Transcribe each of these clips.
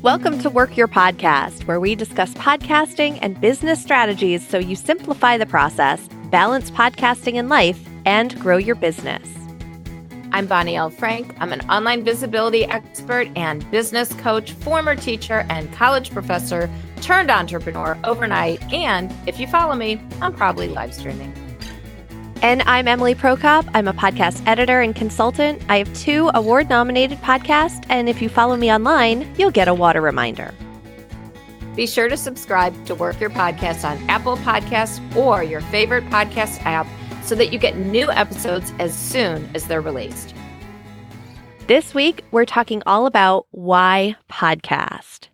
Welcome to Work Your Podcast, where we discuss podcasting and business strategies so you simplify the process, balance podcasting and life, and grow your business. I'm Bonnie L. Frank. I'm an online visibility expert and business coach, former teacher and college professor turned entrepreneur overnight. And if you follow me, I'm probably live streaming. And I'm Emily Prokop. I'm a podcast editor and consultant. I have 2 award-nominated podcasts, and if you follow me online, you'll get a water reminder. Be sure to subscribe to Work Your Podcast on Apple Podcasts or your favorite podcast app so that you get new episodes as soon as they're released. This week, we're talking all about why podcast.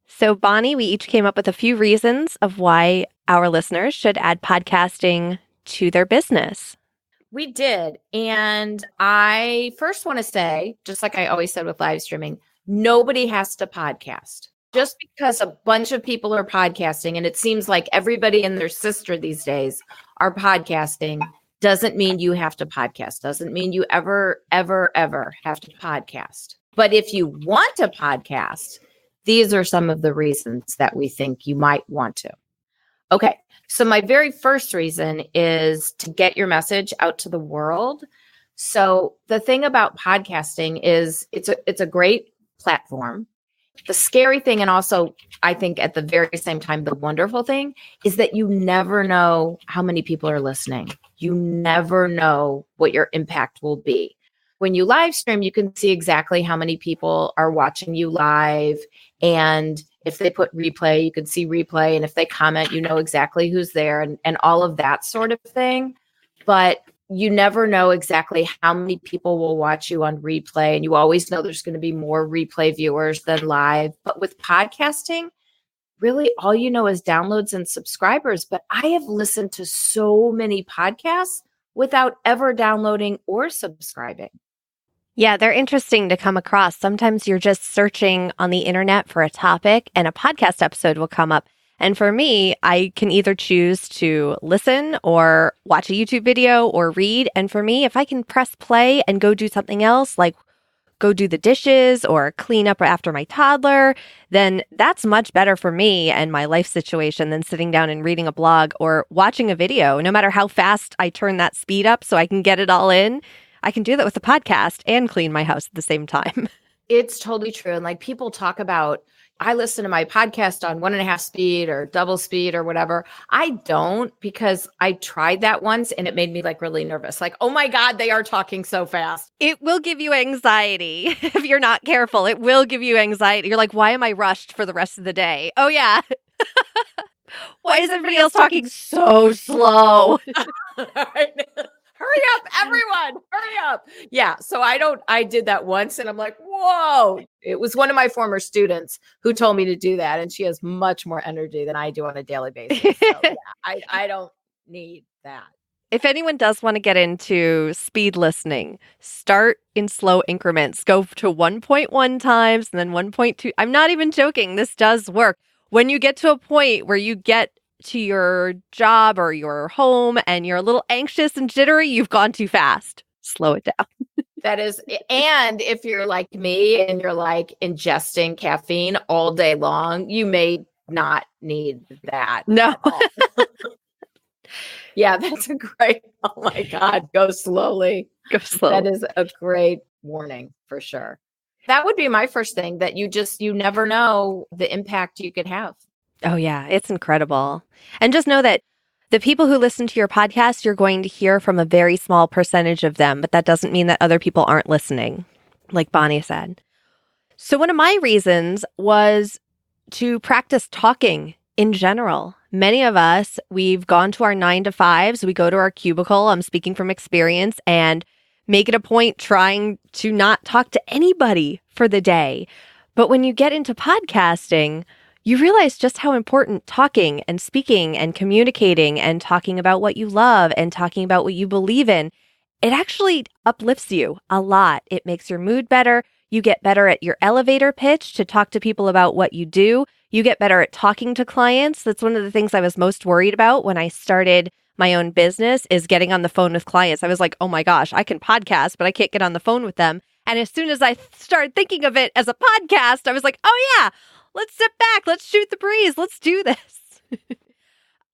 So, Bonnie, we each came up with a few reasons of why our listeners should add podcasting to their business. We did. And I first want to say, just like I always said with live streaming, nobody has to podcast. Just because a bunch of people are podcasting, and it seems like everybody and their sister these days are podcasting, doesn't mean you have to podcast. Doesn't mean you ever have to podcast. But if you want to podcast, these are some of the reasons that we think you might want to. Okay. So my very first reason is to get your message out to the world. So the thing about podcasting is it's a great platform. The scary thing, and also I think at the very same time, the wonderful thing is that you never know how many people are listening. You never know what your impact will be. When you live stream, you can see exactly how many people are watching you live. And if they put replay, you can see replay. And if they comment, you know exactly who's there and all of that sort of thing. But you never know exactly how many people will watch you on replay. And you always know there's going to be more replay viewers than live. But with podcasting, really all you know is downloads and subscribers. But I have listened to so many podcasts without ever downloading or subscribing. Yeah, they're interesting to come across. Sometimes you're just searching on the internet for a topic and a podcast episode will come up. And for me, I can either choose to listen or watch a YouTube video or read. And for me, if I can press play and go do something else, like go do the dishes or clean up after my toddler, then that's much better for me and my life situation than sitting down and reading a blog or watching a video. No matter how fast I turn that speed up so I can get it all in, I can do that with the podcast and clean my house at the same time. It's totally true. And like people talk about, I listen to my podcast on 1.5 speed or double speed or whatever. I don't, because I tried that once and it made me like really nervous. Like, oh my God, they are talking so fast. It will give you anxiety if you're not careful. It will give you anxiety. You're like, why am I rushed for the rest of the day? Oh yeah. Why is everybody else talking so slow? Hurry up, everyone, hurry up. Yeah. So I did that once and I'm like, whoa. It was one of my former students who told me to do that. And she has much more energy than I do on a daily basis. So yeah, I don't need that. If anyone does want to get into speed listening, start in slow increments. Go to 1.1 times and then 1.2. I'm not even joking. This does work. When you get to a point where you get to your job or your home and you're a little anxious and jittery, you've gone too fast. Slow it down. That is, and if you're like me and you're like ingesting caffeine all day long, you may not need that. No. Yeah, that's a great, oh my God, go slowly. Go slow. That is a great warning for sure. That would be my first thing, that you never know the impact you could have. Oh, yeah. It's incredible. And just know that the people who listen to your podcast, you're going to hear from a very small percentage of them, but that doesn't mean that other people aren't listening, like Bonnie said. So one of my reasons was to practice talking in general. Many of us, we've gone to our 9-to-5s. We go to our cubicle. I'm speaking from experience, and make it a point trying to not talk to anybody for the day. But when you get into podcasting, you realize just how important talking and speaking and communicating and talking about what you love and talking about what you believe in, it actually uplifts you a lot. It makes your mood better. You get better at your elevator pitch to talk to people about what you do. You get better at talking to clients. That's one of the things I was most worried about when I started my own business, is getting on the phone with clients. I was like, oh my gosh, I can podcast, but I can't get on the phone with them. And as soon as I started thinking of it as a podcast, I was like, oh yeah, let's sit back. Let's shoot the breeze. Let's do this.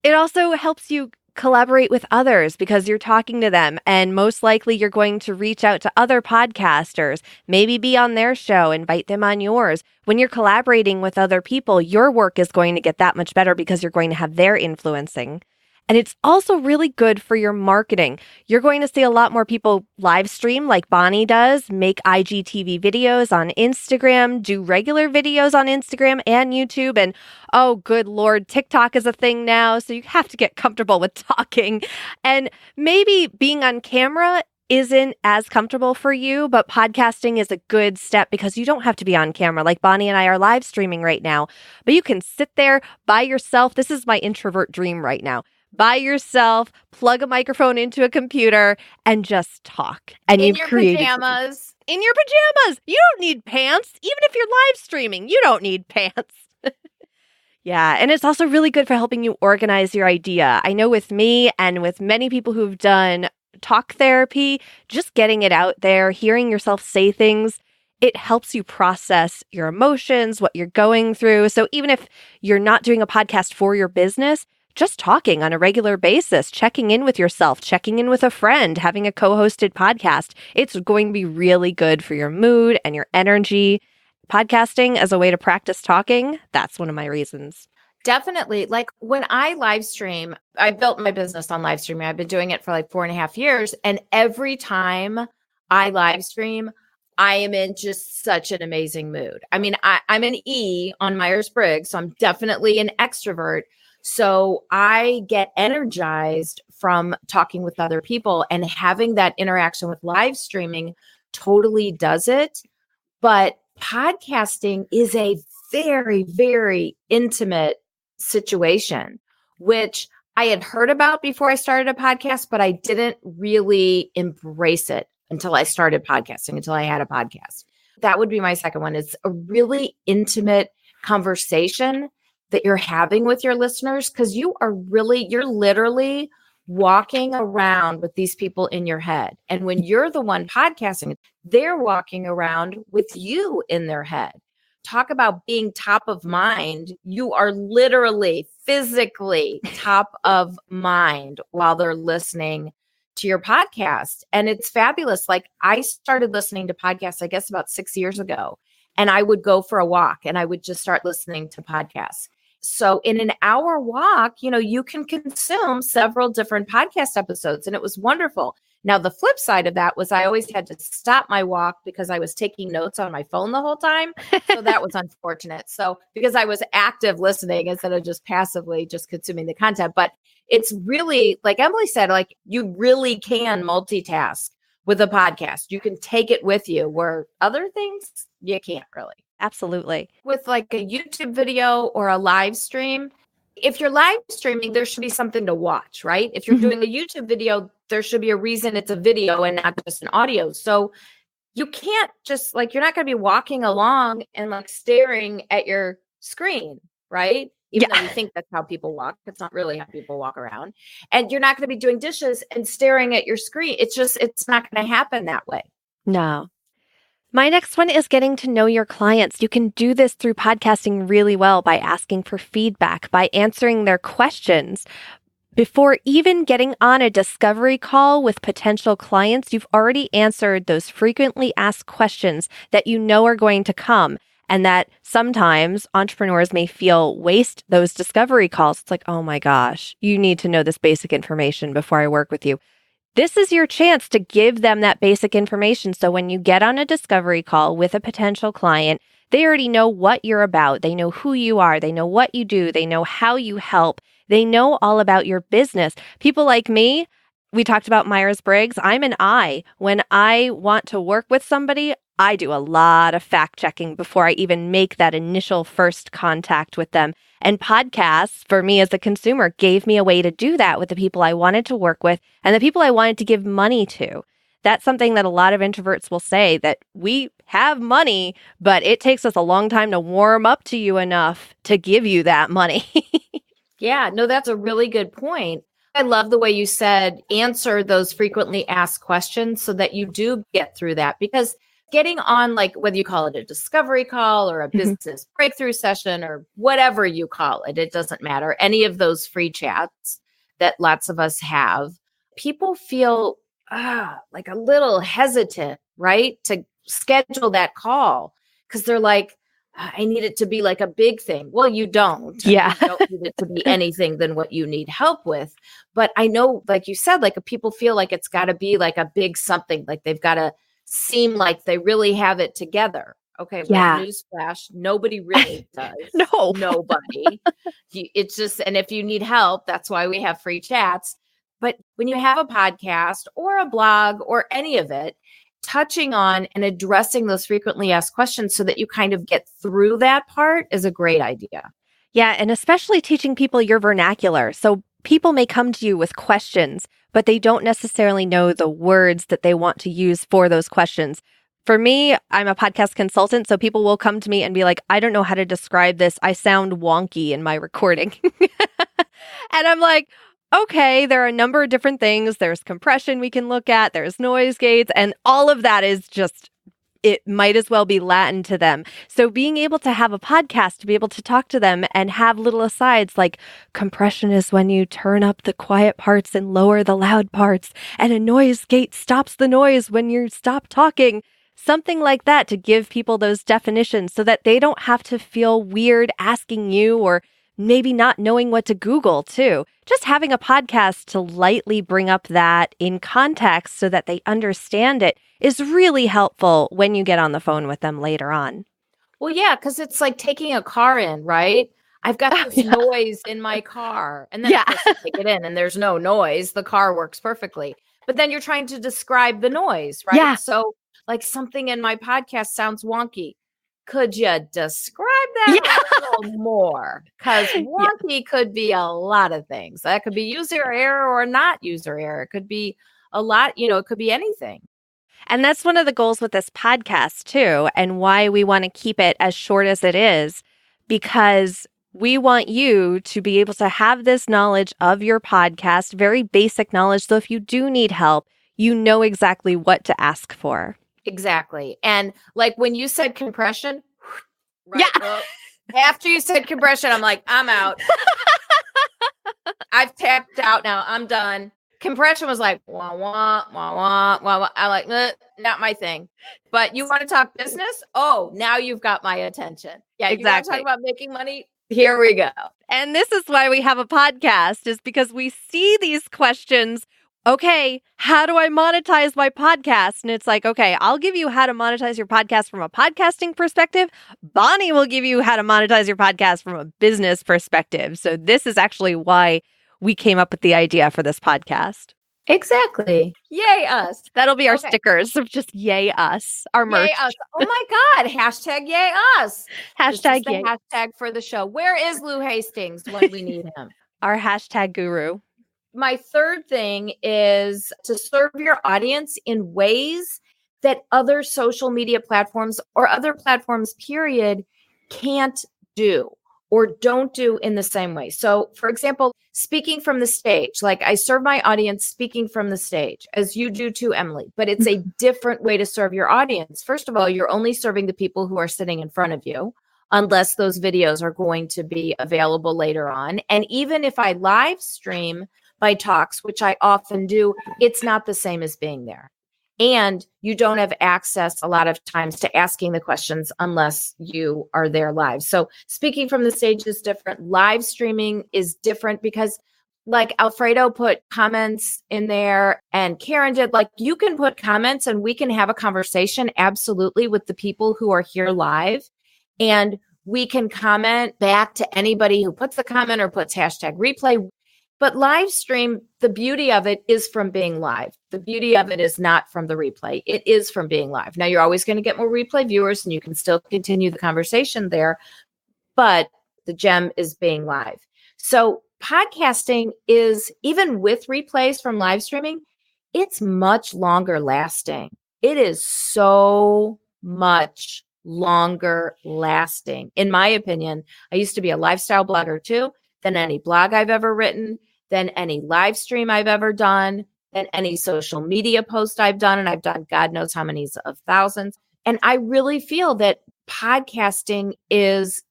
It also helps you collaborate with others because you're talking to them, and most likely you're going to reach out to other podcasters, maybe be on their show, invite them on yours. When you're collaborating with other people, your work is going to get that much better because you're going to have their influencing. And it's also really good for your marketing. You're going to see a lot more people live stream like Bonnie does, make IGTV videos on Instagram, do regular videos on Instagram and YouTube. And oh, good Lord, TikTok is a thing now. So you have to get comfortable with talking. And maybe being on camera isn't as comfortable for you, but podcasting is a good step because you don't have to be on camera like Bonnie and I are live streaming right now. But you can sit there by yourself. This is my introvert dream right now. By yourself, plug a microphone into a computer, and just talk. And in you've your created pajamas. In your pajamas. You don't need pants. Even if you're live streaming, you don't need pants. Yeah, and it's also really good for helping you organize your idea. I know with me and with many people who've done talk therapy, just getting it out there, hearing yourself say things, it helps you process your emotions, what you're going through. So even if you're not doing a podcast for your business, just talking on a regular basis, checking in with yourself, checking in with a friend, having a co-hosted podcast, it's going to be really good for your mood and your energy. Podcasting as a way to practice talking, that's one of my reasons. Definitely. Like when I live stream, I built my business on live streaming. I've been doing it for like 4.5 years. And every time I live stream, I am in just such an amazing mood. I mean, I'm an E on Myers-Briggs, so I'm definitely an extrovert. So I get energized from talking with other people, and having that interaction with live streaming totally does it. But podcasting is a very, very intimate situation, which I had heard about before I started a podcast, but I didn't really embrace it until I started podcasting, until I had a podcast. That would be my second one. It's a really intimate conversation that you're having with your listeners, because you're literally walking around with these people in your head. And when you're the one podcasting, they're walking around with you in their head. Talk about being top of mind. You are literally physically top of mind while they're listening to your podcast. And it's fabulous. Like I started listening to podcasts, I guess about 6 years ago, and I would go for a walk and I would just start listening to podcasts. So in an hour walk, you can consume several different podcast episodes, and it was wonderful. Now, the flip side of that was I always had to stop my walk because I was taking notes on my phone the whole time. So that was unfortunate. So because I was active listening instead of just passively just consuming the content. But it's really, like Emily said, like you really can multitask with a podcast. You can take it with you, where other things you can't really. Absolutely. With like a YouTube video or a live stream, if you're live streaming, there should be something to watch, right? If you're doing a YouTube video, there should be a reason it's a video and not just an audio. So you can't just like, you're not going to be walking along and like staring at your screen, right? Even though you think that's how people walk, it's not really how people walk around. And you're not going to be doing dishes and staring at your screen. It's not going to happen that way. No. My next one is getting to know your clients. You can do this through podcasting really well by asking for feedback, by answering their questions. Before even getting on a discovery call with potential clients, you've already answered those frequently asked questions that you know are going to come, and that sometimes entrepreneurs may feel waste those discovery calls. It's like, oh my gosh, you need to know this basic information before I work with you. This is your chance to give them that basic information. So when you get on a discovery call with a potential client, they already know what you're about. They know who you are. They know what you do. They know how you help. They know all about your business. People like me, we talked about Myers-Briggs. I'm an I. When I want to work with somebody, I do a lot of fact checking before I even make that initial first contact with them. And podcasts, for me as a consumer, gave me a way to do that with the people I wanted to work with and the people I wanted to give money to. That's something that a lot of introverts will say, that we have money, but it takes us a long time to warm up to you enough to give you that money. Yeah, no, that's a really good point. I love the way you said answer those frequently asked questions so that you do get through that, because getting on, like, whether you call it a discovery call or a business breakthrough session or whatever you call it, it doesn't matter. Any of those free chats that lots of us have, people feel like a little hesitant, right? To schedule that call because they're like, I need it to be like a big thing. Well, you don't. Yeah. You don't need it to be anything than what you need help with. But I know, like you said, like people feel like it's got to be like a big something, like they've got to seem like they really have it together. Okay. Yeah. Well, newsflash, nobody really does. No. Nobody. It's just, and if you need help, that's why we have free chats. But when you have a podcast or a blog or any of it, touching on and addressing those frequently asked questions so that you kind of get through that part is a great idea. Yeah. And especially teaching people your vernacular. So people may come to you with questions, but they don't necessarily know the words that they want to use for those questions. For me, I'm a podcast consultant, so people will come to me and be like, I don't know how to describe this. I sound wonky in my recording. And I'm like, okay, there are a number of different things. There's compression we can look at. There's noise gates. And all of that is just, it might as well be Latin to them. So being able to have a podcast to be able to talk to them and have little asides like compression is when you turn up the quiet parts and lower the loud parts. And a noise gate stops the noise when you stop talking. Something like that to give people those definitions so that they don't have to feel weird asking you or maybe not knowing what to Google too. Just having a podcast to lightly bring up that in context so that they understand it is really helpful when you get on the phone with them later on. Well, yeah, because it's like taking a car in, right? I've got this noise in my car. And then of course, you take it in and there's no noise. The car works perfectly. But then you're trying to describe the noise, right? Yeah. So like something in my podcast sounds wonky. Could you describe that a little more? Because wonky could be a lot of things. That could be user error or not user error. It could be a lot, it could be anything. And that's one of the goals with this podcast too, and why we want to keep it as short as it is, because we want you to be able to have this knowledge of your podcast, very basic knowledge. So if you do need help, you know exactly what to ask for. Exactly. And like when you said compression, right? Well, after you said compression, I'm like, I'm out. I've tapped out now. I'm done. Compression was like, wah, wah, wah, wah, wah, wah. I'm like, not my thing. But you want to talk business? Oh, now you've got my attention. Yeah, exactly. You want to talk about making money? Here we go. And this is why we have a podcast, is because we see these questions. Okay, how do I monetize my podcast? And it's like, okay, I'll give you how to monetize your podcast from a podcasting perspective. Bonnie will give you how to monetize your podcast from a business perspective. So this is actually why we came up with the idea for this podcast. Exactly. Yay us. That'll be our stickers of just yay us, our merch. Yay us. Oh my God. Hashtag yay us. Hashtag yay. Hashtag for the show. Where is Lou Hastings when we need him? Our hashtag guru. My third thing is to serve your audience in ways that other social media platforms or other platforms, period, can't do or don't do in the same way. So, for example, speaking from the stage, like I serve my audience speaking from the stage, as you do too, Emily, but it's a different way to serve your audience. First of all, you're only serving the people who are sitting in front of you, unless those videos are going to be available later on. And even if I live stream my talks, which I often do, it's not the same as being there. And you don't have access a lot of times to asking the questions unless you are there live. So speaking from the stage is different. Live streaming is different because like Alfredo put comments in there and Karen did, like you can put comments and we can have a conversation absolutely with the people who are here live. And we can comment back to anybody who puts the comment or puts hashtag replay. But live stream, the beauty of it is from being live. The beauty of it is not from the replay. It is from being live. Now, you're always going to get more replay viewers and you can still continue the conversation there. But the gem is being live. So podcasting is, even with replays from live streaming, it's much longer lasting. It is so much longer lasting. In my opinion, I used to be a lifestyle blogger too, than any blog I've ever written, than any live stream I've ever done, than any social media post I've done. And I've done God knows how many of thousands. And I really feel that podcasting is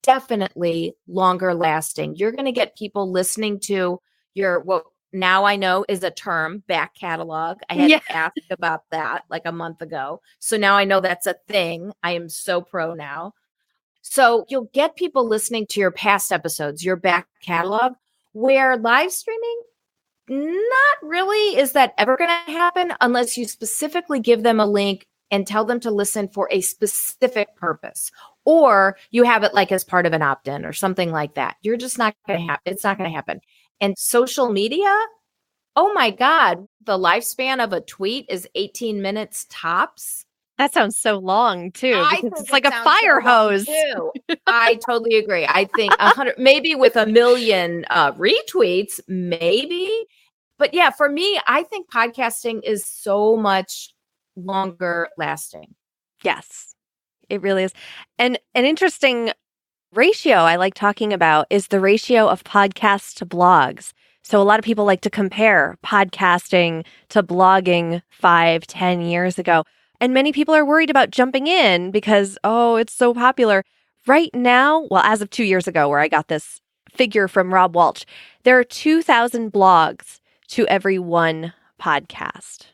definitely longer lasting. You're going to get people listening to your, what now I know is a term, back catalog. I had asked about that like a month ago. So now I know that's a thing. I am so pro now. So you'll get people listening to your past episodes, your back catalog, where live streaming, not really is that ever going to happen unless you specifically give them a link and tell them to listen for a specific purpose, or you have it like as part of an opt-in or something like that. You're just not going to happen. It's not going to happen. And social media, oh my God, the lifespan of a tweet is 18 minutes tops. That sounds so long too, I because think it's like it a sounds fire so long, hose. too. I totally agree. I think 100, maybe with 1 million retweets, maybe. But yeah, for me, I think podcasting is so much longer lasting. Yes, it really is. And an interesting ratio I like talking about is the ratio of podcasts to blogs. So a lot of people like to compare podcasting to blogging 5-10 years ago. And many people are worried about jumping in because, oh, it's so popular. Right now, well, as of 2 years ago, where I got this figure from Rob Walsh, there are 2,000 blogs to every one podcast.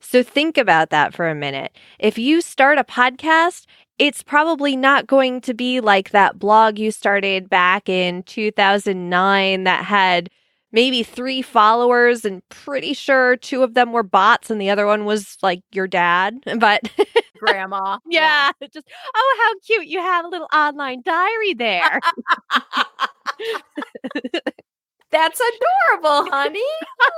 So think about that for a minute. If you start a podcast, it's probably not going to be like that blog you started back in 2009 that had maybe 3 followers, and pretty sure 2 of them were bots and the other one was like your dad. But Grandma. yeah, just, oh, how cute. You have a little online diary there. That's adorable, honey.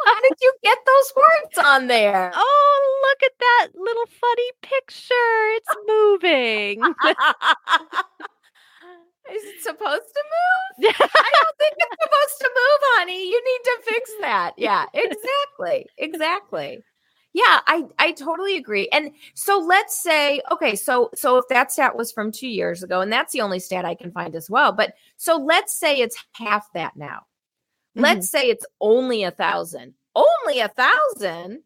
How did you get those words on there? Oh, look at that little funny picture. It's moving. Is it supposed to move? I don't think it's supposed to move, honey. You need to fix that. Yeah, exactly. Exactly. Yeah, I totally agree. And so let's say, okay, so if that stat was from 2 years ago, and that's the only stat I can find as well. But so let's say it's half that now. Let's say it's only 1,000. Only 1,000?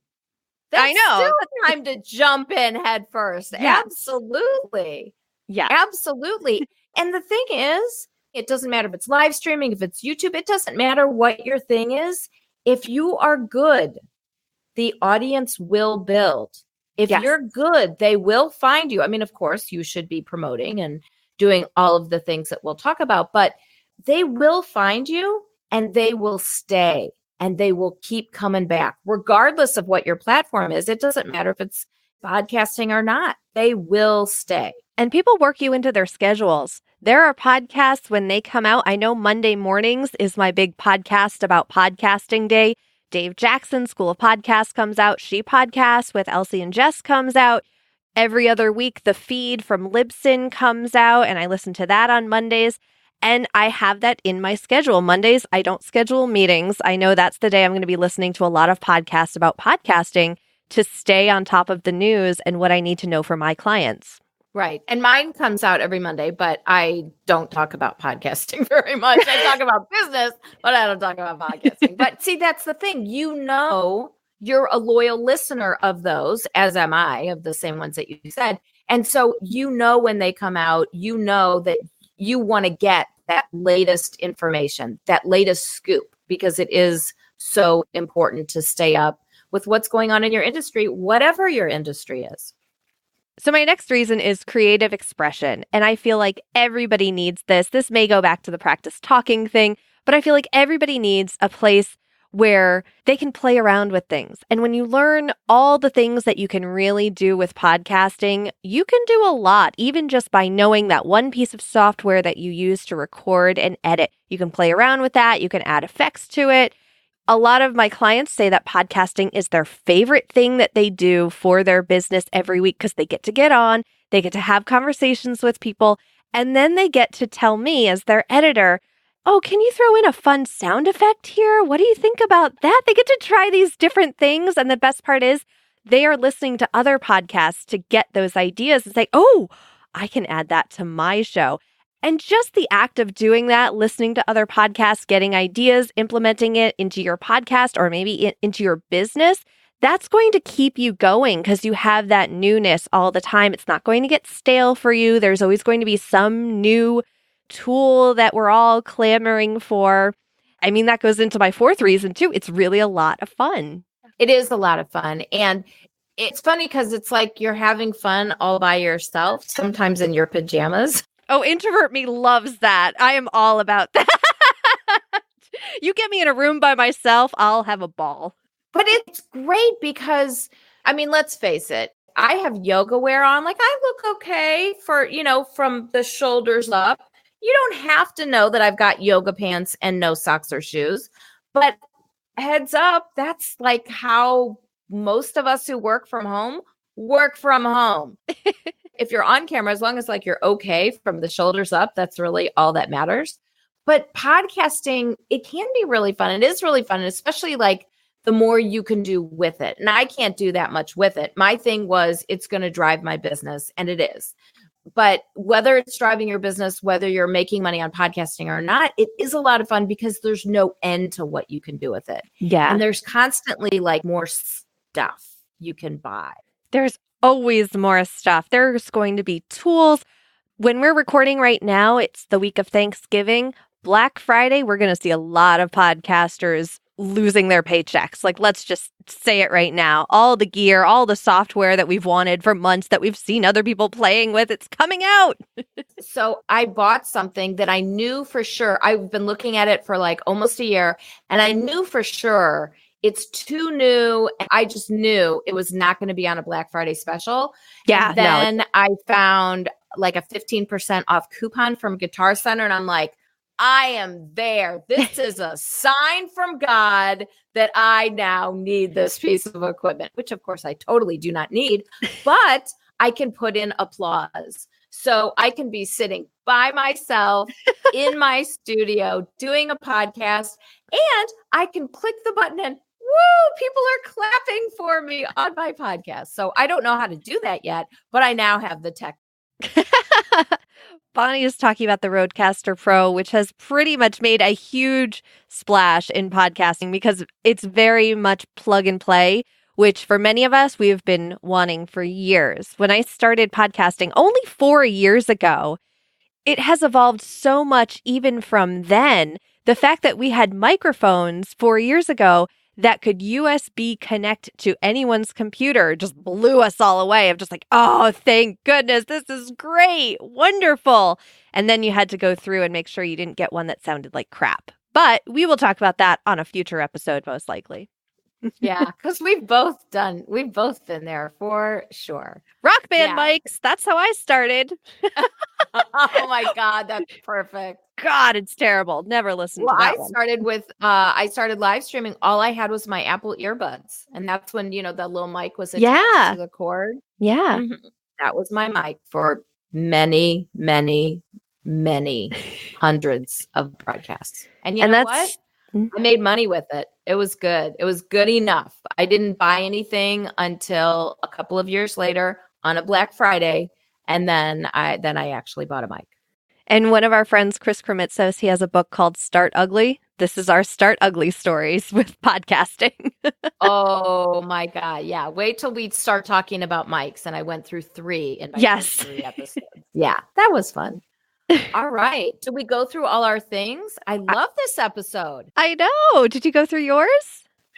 That's I know. still a time to jump in head first. Yes. Absolutely. Yeah. Absolutely. And the thing is, it doesn't matter if it's live streaming, if it's YouTube, it doesn't matter what your thing is. If you are good, the audience will build. If you're good, they will find you. I mean, of course, you should be promoting and doing all of the things that we'll talk about, but they will find you and they will stay and they will keep coming back, regardless of what your platform is. It doesn't matter if it's podcasting or not. They will stay. And people work you into their schedules. There are podcasts when they come out. I know Monday mornings is my big podcast about podcasting day. Dave Jackson, School of Podcasts, comes out. She Podcasts with Elsie and Jess comes out. Every other week, the feed from Libsyn comes out, and I listen to that on Mondays. And I have that in my schedule. Mondays, I don't schedule meetings. I know that's the day I'm going to be listening to a lot of podcasts about podcasting to stay on top of the news and what I need to know for my clients. Right. And mine comes out every Monday, but I don't talk about podcasting very much. I talk about business, but I don't talk about podcasting. But see, that's the thing. You know, you're a loyal listener of those, as am I, of the same ones that you said. And so, you know, when they come out, you know that you want to get that latest information, that latest scoop, because it is so important to stay up with what's going on in your industry, whatever your industry is. So my next reason is creative expression. And I feel like everybody needs this. This may go back to the practice talking thing, but I feel like everybody needs a place where they can play around with things. And when you learn all the things that you can really do with podcasting, you can do a lot, even just by knowing that one piece of software that you use to record and edit. You can play around with that. You can add effects to it. A lot of my clients say that podcasting is their favorite thing that they do for their business every week because they get on, they get to have conversations with people, and then they get to tell me as their editor, oh, can you throw in a fun sound effect here? What do you think about that? They get to try these different things. And the best part is they are listening to other podcasts to get those ideas and say, oh, I can add that to my show. And just the act of doing that, listening to other podcasts, getting ideas, implementing it into your podcast or maybe into your business, that's going to keep you going because you have that newness all the time. It's not going to get stale for you. There's always going to be some new tool that we're all clamoring for. I mean, that goes into my fourth reason too. It's really a lot of fun. It is a lot of fun. And it's funny because it's like you're having fun all by yourself, sometimes in your pajamas. Oh, introvert me loves that. I am all about that. You get me in a room by myself, I'll have a ball. But it's great because, I mean, let's face it. I have yoga wear on. Like, I look okay for, from the shoulders up. You don't have to know that I've got yoga pants and no socks or shoes. But heads up, that's like how most of us who work from home. If you're on camera, as long as like you're okay from the shoulders up, that's really all that matters. But podcasting, it can be really fun. It is really fun, and especially like the more you can do with it. And I can't do that much with it. My thing was it's going to drive my business, and it is. But whether it's driving your business, whether you're making money on podcasting or not, it is a lot of fun because there's no end to what you can do with it. Yeah. And there's constantly like more stuff you can buy. There's always more stuff. There's going to be tools. When we're recording right now, it's the week of Thanksgiving. Black Friday, we're going to see a lot of podcasters losing their paychecks. Like, let's just say it right now. All the gear, all the software that we've wanted for months that we've seen other people playing with, it's coming out. So I bought something that I knew for sure. I've been looking at it for like almost a year, and I knew for sure it's too new. And I just knew it was not going to be on a Black Friday special. Yeah. And then I found like a 15% off coupon from Guitar Center, and I'm like, I am there. This is a sign from God that I now need this piece of equipment, which of course I totally do not need, but I can put in applause. So I can be sitting by myself in my studio doing a podcast, and I can click the button and woo, people are clapping for me on my podcast. So I don't know how to do that yet, but I now have the tech. Bonnie is talking about the Rodecaster Pro, which has pretty much made a huge splash in podcasting because it's very much plug and play, which for many of us, we have been wanting for years. When I started podcasting only 4 years ago, it has evolved so much even from then. The fact that we had microphones 4 years ago that could USB connect to anyone's computer just blew us all away of just like, oh, thank goodness, this is great, wonderful. And then you had to go through and make sure you didn't get one that sounded like crap. But we will talk about that on a future episode, most likely. Yeah, because we've both been there for sure. Rock band mics, that's how I started. Oh my God, that's perfect. God, it's terrible. Never listened to that one. I started live streaming. All I had was my Apple earbuds. And that's when, the little mic was attached to the cord. Yeah. Mm-hmm. That was my mic for many, many, many hundreds of broadcasts. And you know what? I made money with it. It was good. It was good enough. I didn't buy anything until a couple of years later on a Black Friday. And then I actually bought a mic. And one of our friends, Chris Krimitsos, he has a book called Start Ugly. This is our Start Ugly stories with podcasting. Oh my God. Yeah. Wait till we start talking about mics. And I went through 3 in my first 3 episodes. Yeah, that was fun. All right. Did we go through all our things? I love this episode. I know. Did you go through yours?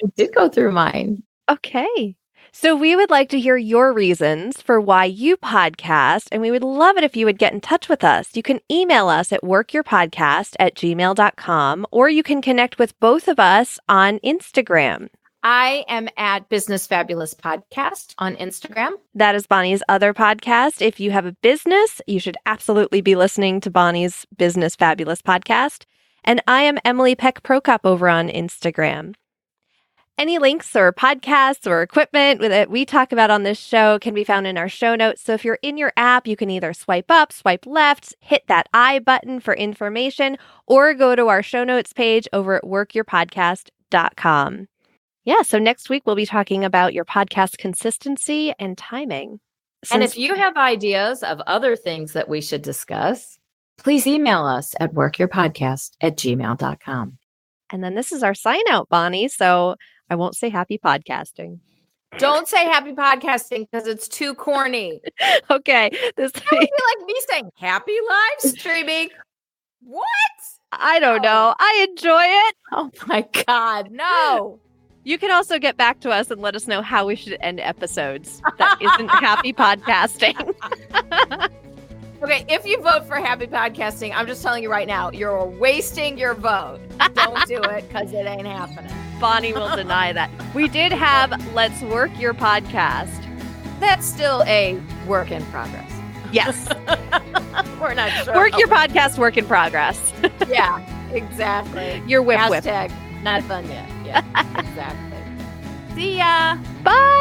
I did go through mine. Okay. So we would like to hear your reasons for why you podcast, and we would love it if you would get in touch with us. You can email us at workyourpodcast@gmail.com, or you can connect with both of us on Instagram. I am at Business Fabulous Podcast on Instagram. That is Bonnie's other podcast. If you have a business, you should absolutely be listening to Bonnie's Business Fabulous Podcast. And I am Emily Peck Prokop over on Instagram. Any links or podcasts or equipment that we talk about on this show can be found in our show notes. So if you're in your app, you can either swipe up, swipe left, hit that I button for information, or go to our show notes page over at workyourpodcast.com. Yeah, so next week we'll be talking about your podcast consistency and timing. And if you have ideas of other things that we should discuss, please email us at workyourpodcast@gmail.com. And then this is our sign out, Bonnie. So I won't say happy podcasting. Don't say happy podcasting because it's too corny. Okay. This That would be like me saying happy live streaming. What? I don't know. I enjoy it. Oh my God, no. You can also get back to us and let us know how we should end episodes. That isn't happy podcasting. Okay, if you vote for happy podcasting, I'm just telling you right now, you're wasting your vote. Don't do it because it ain't happening. Bonnie will deny that. We did have Let's Work Your Podcast. That's still a work in progress. Yes. We're not sure. Work Your Podcast, work in progress. Yeah, exactly. Your whip whip. Hashtag not done yet. Yeah, exactly. See ya. Bye.